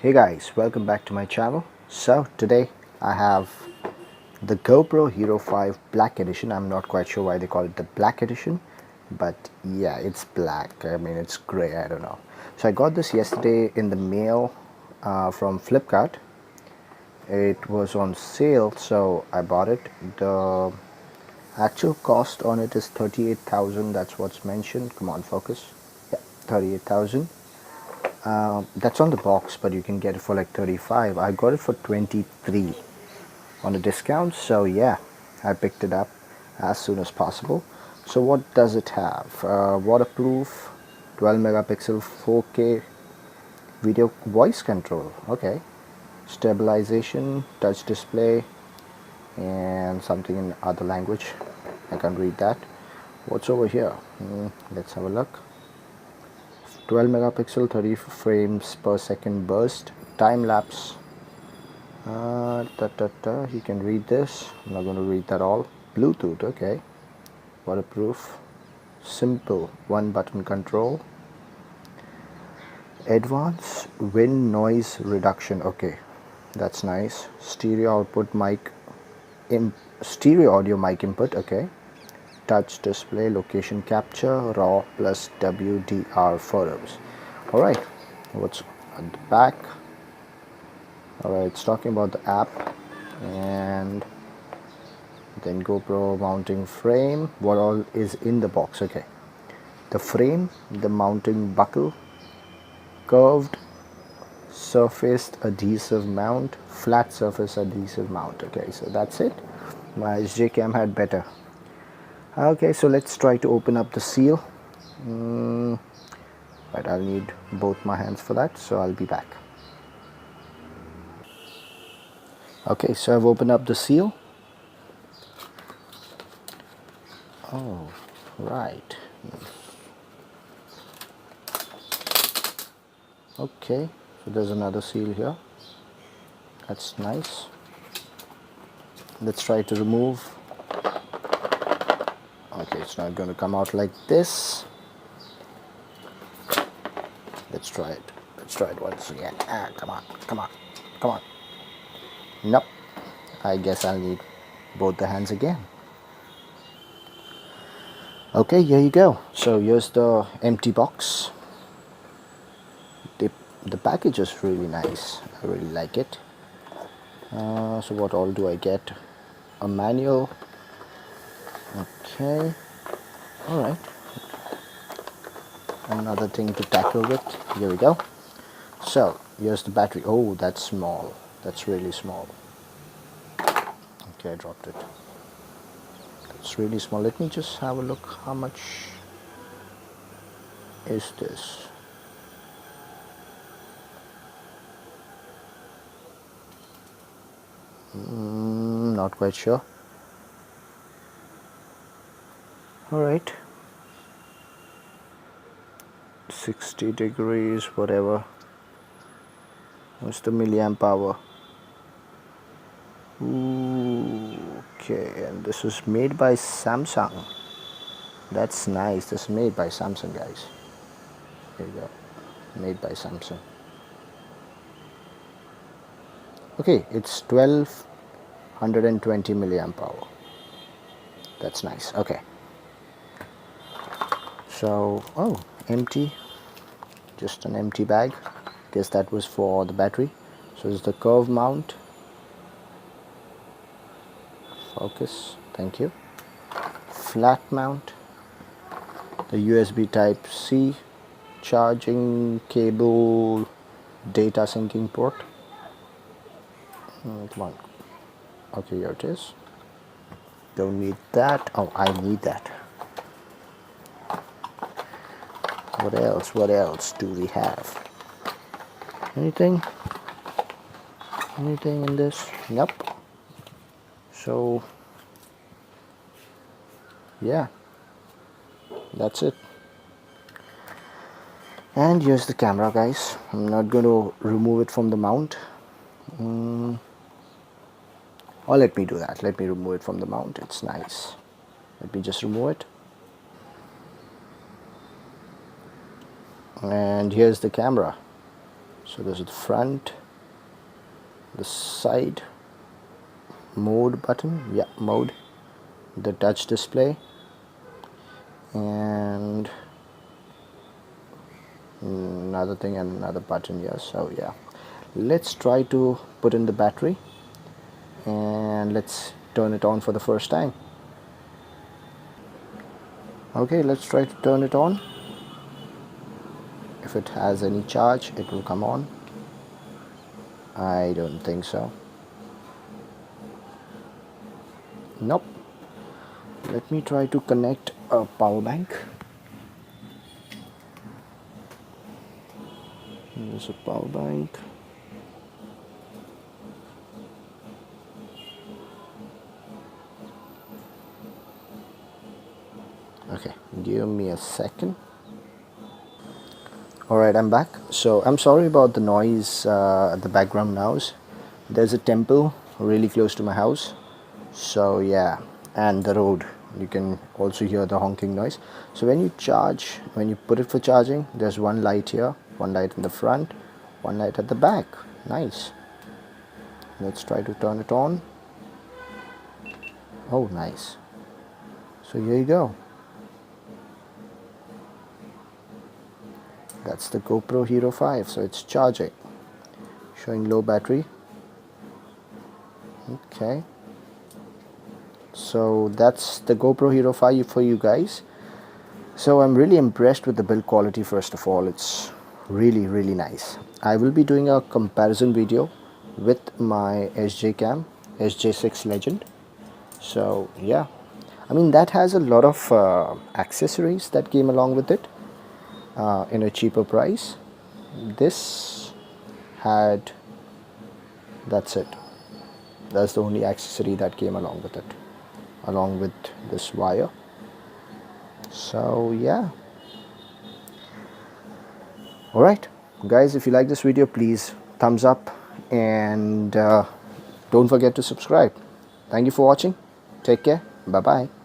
Hey guys, welcome back to my channel. So today I have the GoPro Hero 5 Black Edition. I'm not quite sure why they call it the Black Edition, but yeah, it's black. I mean, it's gray, I don't know. So I got this yesterday in the mail from Flipkart. It was on sale, so I bought it. The actual cost on it is 38,000. That's what's mentioned. Come on, focus. Yeah, 38,000. That's on the box, but you can get it for like 35. I got it for 23 on a discount, so yeah, I picked it up as soon as possible. So what does it have? Waterproof, 12 megapixel 4K video voice control. Okay, stabilization, touch display, and something in other language. I can't read that. What's over here? Let's have a look. 12 megapixel 30 frames per second burst, time lapse. You can read this. I'm not going to read that all. Bluetooth, okay. Waterproof, simple one button control. Advanced wind noise reduction, okay, that's nice. Stereo output mic, stereo audio mic input, okay. Touch display, location capture, RAW plus WDR photos. Alright, what's at the back? Alright, it's talking about the app, and then GoPro mounting frame. What all is in the box? Okay, the frame, the mounting buckle, curved surfaced adhesive mount, flat surface adhesive mount. Okay, so that's it. My SJ cam had better. Okay, so let's try to open up the seal. But I'll need both my hands for that, so I'll be back. Okay, so I've opened up the seal. Oh, right. Okay, so there's another seal here. That's nice. Let's try to remove. Okay, it's not going to come out like this. Let's try it. Let's try it once again. Come on, come on, come on. Nope. I guess I'll need both the hands again. Okay, here you go. So here's the empty box. The package is really nice. I really like it. So what all do I get? A manual. Okay. Alright. Another thing to tackle with. Here we go. So here's the battery. Oh, that's small. That's really small. Okay, I dropped it. It's really small. Let me just have a look. How much is this? Not quite sure. Alright, 60 degrees, whatever. What's the milliamp hour? Ooh, okay, and this is made by Samsung. That's nice. This is made by Samsung, guys. Here you go. Made by Samsung. Okay, it's 1220 milliamp hour. That's nice. Okay. So, oh, empty. Just an empty bag. Guess that was for the battery. So it's the curve mount. Focus. Thank you. Flat mount. The USB type C. Charging cable. Data syncing port. Come on. Okay, here it is. Don't need that. Oh, I need that. What else? What else do we have? Anything? Anything in this? Nope. So, yeah. That's it. And here's the camera, guys. I'm not going to remove it from the mount. Or let me do that. Let me remove it from the mount. It's nice. Let me just remove it. And here's the camera. So this is the front, the side, mode button, yeah, mode, the touch display, and another thing and another button here. So yeah, let's try to put in the battery and let's turn it on for the first time. Okay, let's try to turn it on. If it has any charge, it will come on. I don't think so. Nope. Let me try to connect a power bank. Here's a power bank. Okay, give me a second. Alright, I'm back. So I'm sorry about the noise at the background noise. There's a temple really close to my house. So yeah, and the road. You can also hear the honking noise. So when you charge, when you put it for charging, there's one light here, one light in the front, one light at the back. Nice. Let's try to turn it on. Oh, nice. So here you go. That's the GoPro Hero 5. So it's charging, showing low battery. Okay, so that's the GoPro Hero 5 for you guys. So I'm really impressed with the build quality. First of all, it's really nice. I will be doing a comparison video with my SJ cam, SJ6 Legend. So yeah, I mean that has a lot of accessories that came along with it in a cheaper price. This had, that's it. That's the only accessory that came along with it, along with this wire. So yeah. Alright guys, if you like this video, please thumbs up and don't forget to subscribe. Thank you for watching. Take care. Bye bye.